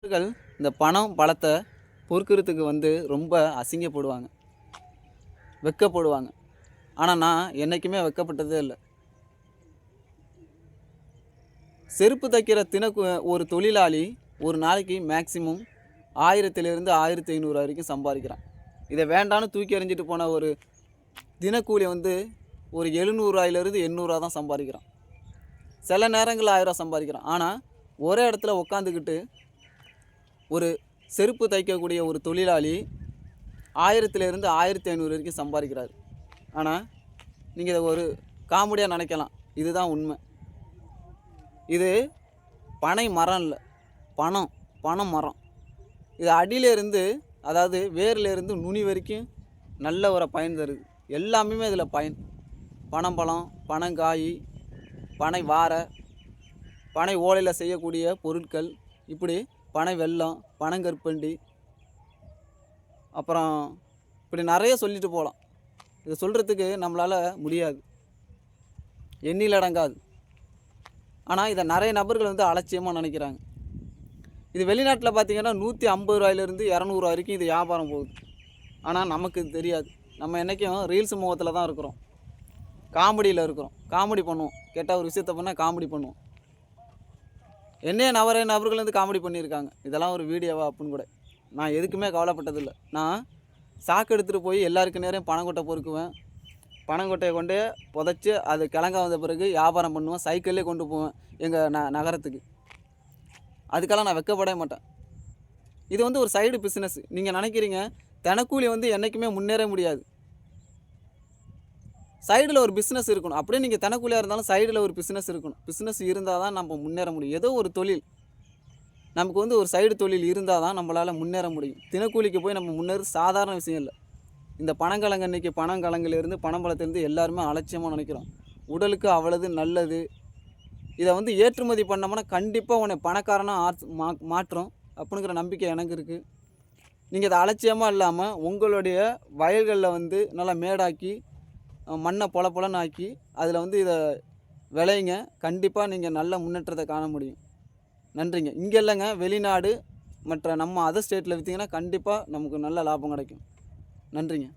அவர்கள் இந்த பணம் பலத்தை பொறுக்கிறதுக்கு ரொம்ப அசிங்கப்படுவாங்க, வெட்கப்படுவாங்க. ஆனால் நான் என்றைக்குமே வெட்கப்பட்டதே இல்லை. செருப்பு தைக்கிற ஒரு தொழிலாளி ஒரு நாளைக்கு மேக்ஸிமம் 1000லிருந்து 1500 வரைக்கும் சம்பாதிக்கிறான். இதை வேண்டான்னு தூக்கி எறிஞ்சிட்டு போன ஒரு தினக்கூலி ஒரு 700 800 தான் சம்பாதிக்கிறான். சில நேரங்களில் 1000 சம்பாதிக்கிறான். ஆனால் ஒரே இடத்துல உட்காந்துக்கிட்டு ஒரு செருப்பு தைக்கக்கூடிய ஒரு தொழிலாளி 1000லிருந்து 1500 வரைக்கும் சம்பாதிக்கிறார். ஆனால் நீங்கள் இதை ஒரு காமெடியாக நினைக்கலாம், இதுதான் உண்மை. இது பனை மரம் இல்லை, பனை மரம். இது அடியிலேருந்து, அதாவது வேர்லேருந்து நுனி வரைக்கும் நல்ல ஒரு பயன் தருது. எல்லாமே இதில் பயன். பனம்பழம், பனங்காய், பனை வாரை, பனை ஓலையில் செய்யக்கூடிய பொருட்கள், இப்படி பனை வெல்லம், பனங்கற்பண்டி, அப்புறம் இப்படி நிறைய சொல்லிட்டு போகலாம். இதை சொல்கிறதுக்கு நம்மளால் முடியாது, எண்ணில் அடங்காது. ஆனால் இதை நிறைய நபர்கள் அலட்சியமாக நினைக்கிறாங்க. இது வெளிநாட்டில் பார்த்திங்கன்னா 150 ரூபாயிலிருந்து 200 வரைக்கும் இது வியாபாரம் போகுது. ஆனால் நமக்கு இது தெரியாது. நம்ம என்றைக்கும் ரீல்ஸ் முகத்தில் தான் இருக்கிறோம், காமெடியில் இருக்கிறோம். காமெடி பண்ணுவோம், கேட்டால் ஒரு விஷயத்தை பண்ணால் காமெடி பண்ணுவோம். நிறைய நபர்கள் காமெடி பண்ணியிருக்காங்க, இதெல்லாம் ஒரு வீடியோவா அப்படின்னு கூட. நான் எதுக்குமே கவலைப்பட்டதில்லை. நான் சாக்கு எடுத்துகிட்டு போய் எல்லாருக்கு நேரம் பனங்கொட்டை பொறுக்குவேன். பனங்கொட்டையை கொண்டு புதைச்சி அது கிழங்கா வந்த பிறகு வியாபாரம் பண்ணுவேன். சைக்கிள்லேயே கொண்டு போவேன் எங்கள் நகரத்துக்கு. அதுக்கெல்லாம் நான் வெட்கப்படவே மாட்டேன். இது ஒரு சைடு பிஸ்னஸ். நீங்கள் நினைக்கிறீங்க தினக்கூலி என்றைக்குமே முன்னேற முடியாது. சைடில் ஒரு பிஸ்னஸ் இருக்கணும். அப்படியே நீங்கள் தினக்கூலியாக இருந்தாலும் சைடில் ஒரு பிஸ்னஸ் இருக்கணும். பிஸ்னஸ் இருந்தால் தான் நம்ம முன்னேற முடியும். ஏதோ ஒரு தொழில் நமக்கு ஒரு சைடு தொழில் இருந்தால் தான் நம்மளால் முன்னேற முடியும். தினக்கூலிக்கு போய் நம்ம முன்னேற சாதாரண விஷயம் இல்லை. இந்த பனங்கிழங்கு, இன்றைக்கி பனங்கிழங்குலேருந்து பனம்பழத்துலேருந்து எல்லாருமே அலட்சியமாக நினைக்கிறோம். உடலுக்கு அவ்வளவு நல்லது. இதை ஏற்றுமதி பண்ணோம்னா கண்டிப்பாக உன்னை பணக்காரனாக மாற்றும் அப்படிங்கிற நம்பிக்கை எனக்கு இருக்குது. நீங்கள் இதை அலட்சியமாக இல்லாமல் உங்களுடைய வயல்களில் நல்லா மேடாக்கி மண்ணை பொலன்னு ஆக்கி அதில் இதை விளையுங்க. கண்டிப்பாக நீங்கள் நல்ல முன்னேற்றத்தை காண முடியும். நன்றிங்க. இங்கே இல்லைங்க, வெளிநாடு மற்ற நம்ம அதர் ஸ்டேட்டில் விற்றீங்கன்னா கண்டிப்பாக நமக்கு நல்ல லாபம் கிடைக்கும். நன்றிங்க.